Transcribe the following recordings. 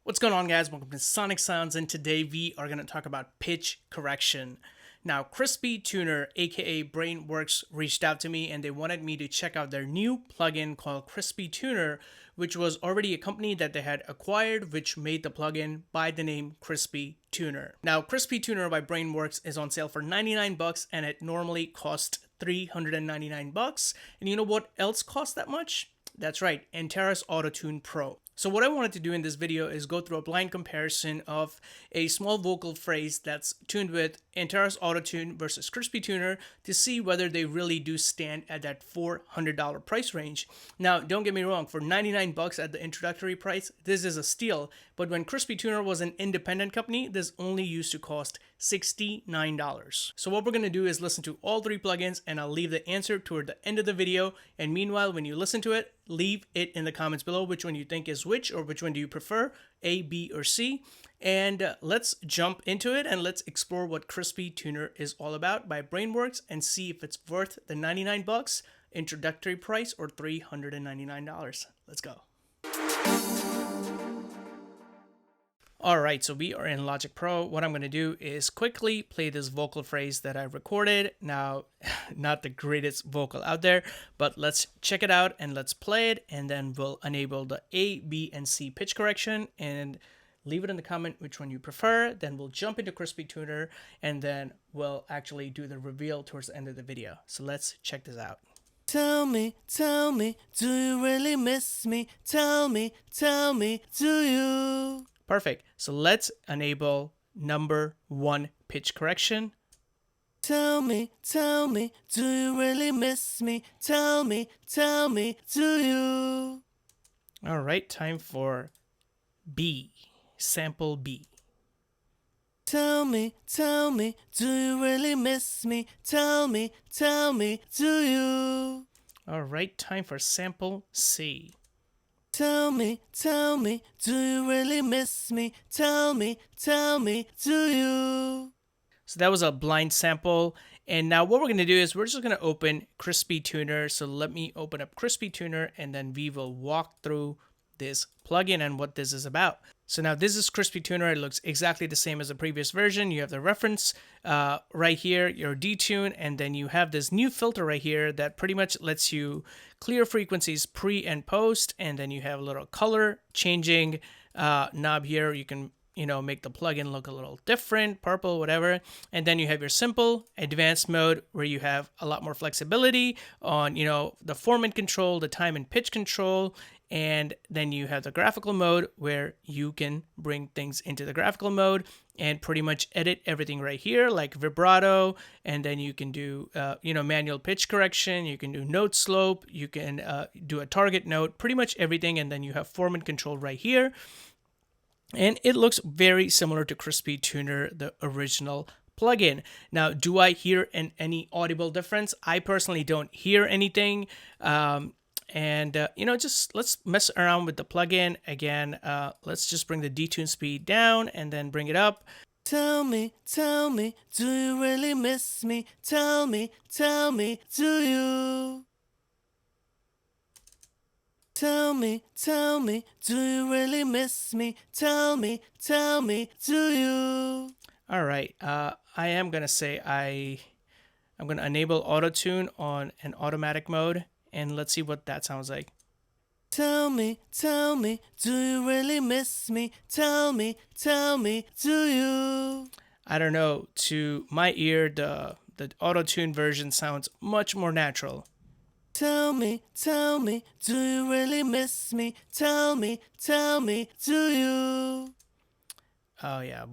What's going on, guys? Welcome to Sonic Sounds, and today we are going to talk about pitch correction. Now, CrispyTuner, aka Brainworx, reached out to me and they wanted me to check out their new plugin called CrispyTuner, which was already a company that they had acquired, which made the plugin by the name CrispyTuner. Now, CrispyTuner by Brainworx is on sale for 99 bucks and it normally costs 399 bucks. And you know what else costs that much? That's right, Antares Autotune Pro. So what I wanted to do in this video is go through a blind comparison of a small vocal phrase that's tuned with Antares Autotune versus CrispyTuner to see whether they really do stand at that $400 price range. Now, don't get me wrong, for 99 bucks at the introductory price, this is a steal, but when CrispyTuner was an independent company, this only used to cost $69. So what we're going to do is listen to all three plugins and I'll leave the answer toward the end of the video. And meanwhile, when you listen to it, leave it in the comments below which one you think is which, or which one do you prefer, A, B, or C. And let's jump into it and let's explore what CrispyTuner is all about by Brainworx and see if it's worth the 99 bucks introductory price or $399. Let's go. All right, so we are in Logic Pro. What I'm going to do is quickly play this vocal phrase that I recorded. Now, not the greatest vocal out there, but let's check it out and let's play it, and then we'll enable the A, B, and C pitch correction and leave it in the comment which one you prefer. Then we'll jump into CrispyTuner and then we'll actually do the reveal towards the end of the video. So let's check this out. Tell me, do you really miss me? Tell me, do you? Perfect. So let's enable number 1 pitch correction. Tell me, do you really miss me? Tell me, do you? All right, time for B, sample B. Tell me, do you really miss me? Tell me, do you? All right, time for sample C. Tell me, do you really miss me? Tell me, do you? So that was a blind sample. And now what we're going to do is we're just going to open CrispyTuner. So let me open up CrispyTuner and then we will walk through this plugin and what this is about. So now this is CrispyTuner. It looks exactly the same as the previous version. You have the reference right here, your detune, and then you have this new filter right here that pretty much lets you clear frequencies pre and post, and then you have a little color changing knob here. You can make the plugin look a little different, purple, whatever. And then you have your simple advanced mode where you have a lot more flexibility on, the format control, the time and pitch control. And then you have the graphical mode where you can bring things into the graphical mode and pretty much edit everything right here, like vibrato. And then you can do, manual pitch correction. You can do note slope. You can do a target note, pretty much everything. And then you have format control right here. And it looks very similar to CrispyTuner, the original plugin. Now, do I hear any audible difference? I personally don't hear anything. Just let's mess around with the plugin again. Let's just bring the detune speed down and then bring it up. Tell me, do you really miss me? Tell me, do you? Tell me, do you really miss me? Tell me, do you? All right, I am gonna say I'm gonna enable auto-tune on an automatic mode, and let's see what that sounds like. Tell me, do you really miss me? Tell me, do you? I don't know, to my ear, the auto-tune version sounds much more natural. Tell me, do you really miss me? Tell me, do you? Oh yeah,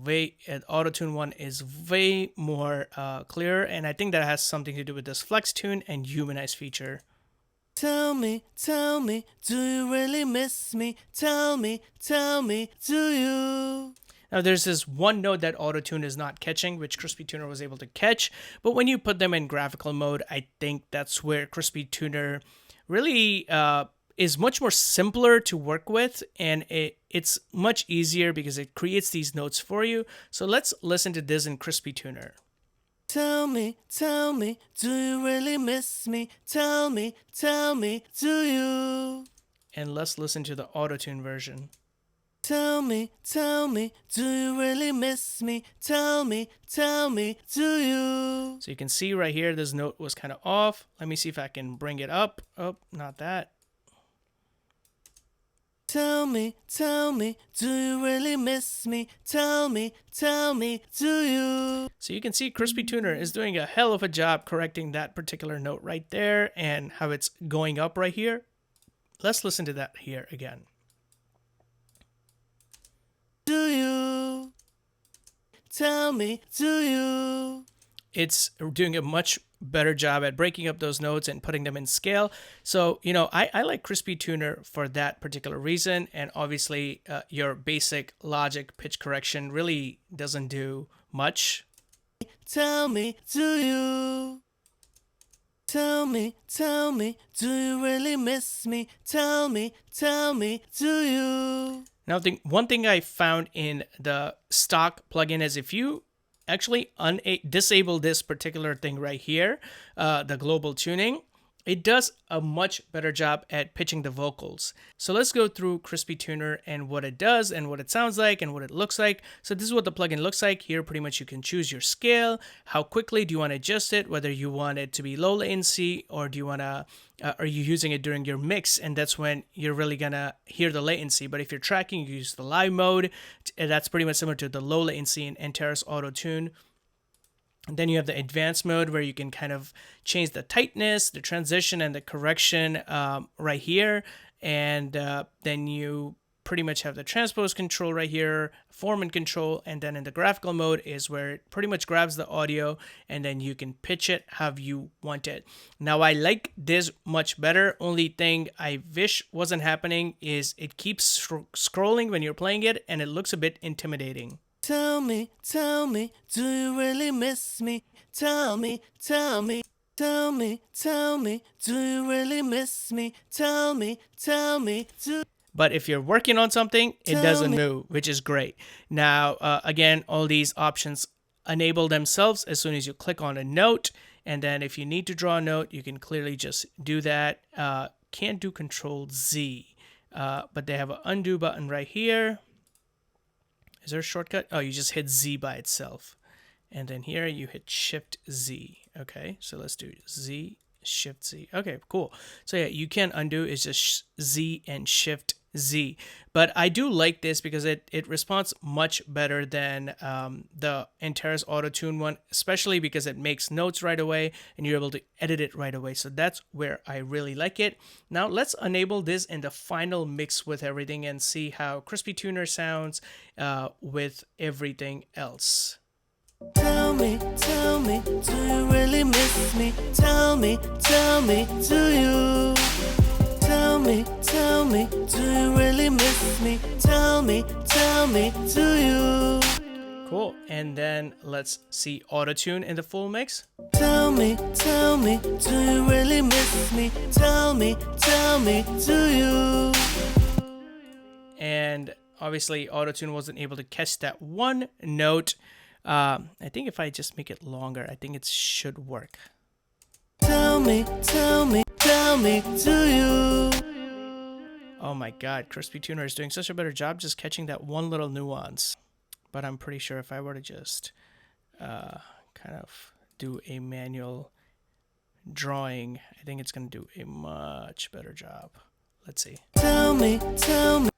auto-tune one is way more clear, and I think that has something to do with this flex tune and humanize feature. Tell me, do you really miss me? Tell me, do you? Now there's this one note that auto-tune is not catching, which CrispyTuner was able to catch, but when you put them in graphical mode, I think that's where CrispyTuner really is much more simpler to work with, and it's much easier because it creates these notes for you. So let's listen to this in CrispyTuner. Tell me, do you really miss me? Tell me, do you? And let's listen to the auto-tune version. Tell me, do you really miss me? Tell me, do you? So you can see right here, this note was kind of off. Let me see if I can bring it up. Oh, not that. Tell me, do you really miss me? Tell me, do you? So you can see CrispyTuner is doing a hell of a job correcting that particular note right there and how it's going up right here. Let's listen to that here again. Do you? Tell me, do you? It's doing a much better job at breaking up those notes and putting them in scale. So, you know, I like CrispyTuner for that particular reason. And obviously, your basic Logic pitch correction really doesn't do much. Tell me, do you? Tell me, do you really miss me? Tell me, do you? Now, one thing I found in the stock plugin is if you actually disable this particular thing right here, the global tuning, it does a much better job at pitching the vocals. So let's go through CrispyTuner and what it does and what it sounds like and what it looks like. So this is what the plugin looks like. Here, pretty much you can choose your scale. How quickly do you want to adjust it? Whether you want it to be low latency or do you want to, are you using it during your mix? And that's when you're really gonna hear the latency. But if you're tracking, you use the live mode. That's pretty much similar to the low latency in Antares Auto Tune. And then you have the advanced mode where you can kind of change the tightness, the transition, and the correction right here. And then you pretty much have the transpose control right here, formant control, and then in the graphical mode is where it pretty much grabs the audio and then you can pitch it how you want it. Now I like this much better. Only thing I wish wasn't happening is it keeps scrolling when you're playing it and it looks a bit intimidating. Tell me, do you really miss me? Tell me, do you really miss me? Tell me, do. But if you're working on something, it doesn't move, which is great. Now, again, all these options enable themselves as soon as you click on a note. And then if you need to draw a note, you can clearly just do that. Can't do Control Z, but they have an undo button right here. Is there a shortcut? Oh, you just hit Z by itself. And then here you hit Shift Z. Okay, so let's do Z, Shift Z. Okay, cool. So yeah, you can undo. It's just Z and Shift Z. But I do like this because it responds much better than the Antares Auto Tune one, especially because it makes notes right away and you're able to edit it right away. So that's where I really like it. Now let's enable this in the final mix with everything and see how CrispyTuner sounds with everything else. Tell me, do you really miss me? Tell me, do you? Tell me, do you really miss me? Tell me, do you? Cool. And then let's see auto-tune in the full mix. Tell me, do you really miss me? Tell me, do you? And obviously auto-tune wasn't able to catch that one note. I think if I just make it longer, I think it should work. Tell me, do you? Oh my god, CrispyTuner is doing such a better job just catching that one little nuance. But I'm pretty sure if I were to just kind of do a manual drawing, I think it's going to do a much better job. Let's see. Tell me, do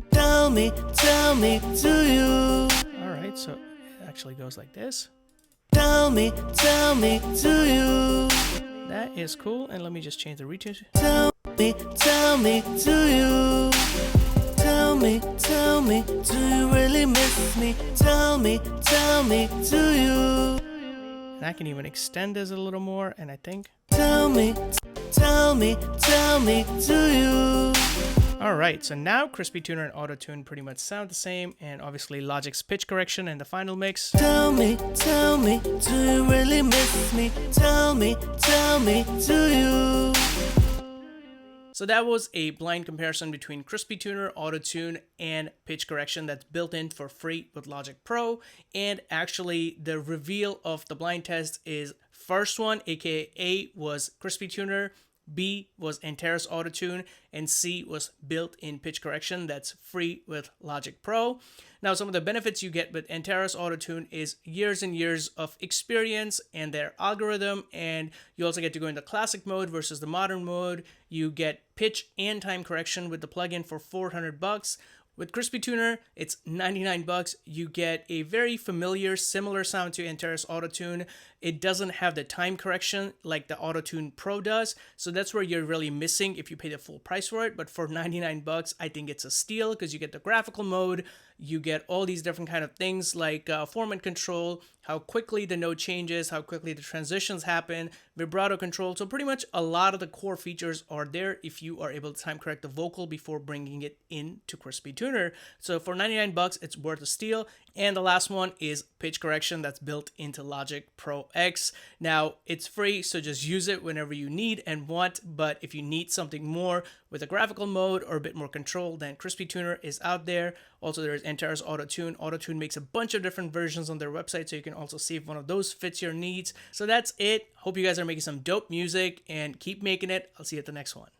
you? Alright, so it actually goes like this. Tell me, do you? That is cool, and let me just change the retune. Tell me, do you? Tell me, do you really miss me? Tell me, do you? And I can even extend this a little more, and I think... Tell me, do you? Alright, so now CrispyTuner and Auto-Tune pretty much sound the same, and obviously Logic's pitch correction in the final mix. Tell me, do you really miss me? Tell me, do you? So that was a blind comparison between CrispyTuner, Auto-Tune, and pitch correction that's built in for free with Logic Pro. And actually, the reveal of the blind test is first one, aka A, was CrispyTuner, B was Antares Autotune, and C was built-in pitch correction that's free with Logic Pro. Now, some of the benefits you get with Antares Autotune is years and years of experience and their algorithm, and you also get to go into classic mode versus the modern mode. You get pitch and time correction with the plugin for $400. With CrispyTuner, it's $99. You get a very familiar, similar sound to Antares Autotune. It doesn't have the time correction like the Autotune Pro does, so that's where you're really missing if you pay the full price for it. But for $99, I think it's a steal because you get the graphical mode, you get all these different kind of things like format control, how quickly the note changes, how quickly the transitions happen, vibrato control. So pretty much a lot of the core features are there if you are able to time correct the vocal before bringing it into CrispyTuner. So for $99, it's worth a steal. And the last one is pitch correction that's built into Logic Pro X. Now, it's free, so just use it whenever you need and want. But if you need something more with a graphical mode or a bit more control, then CrispyTuner is out there. Also, there's Antares Autotune. Autotune makes a bunch of different versions on their website, so you can also see if one of those fits your needs. So that's it. Hope you guys are making some dope music and keep making it. I'll see you at the next one.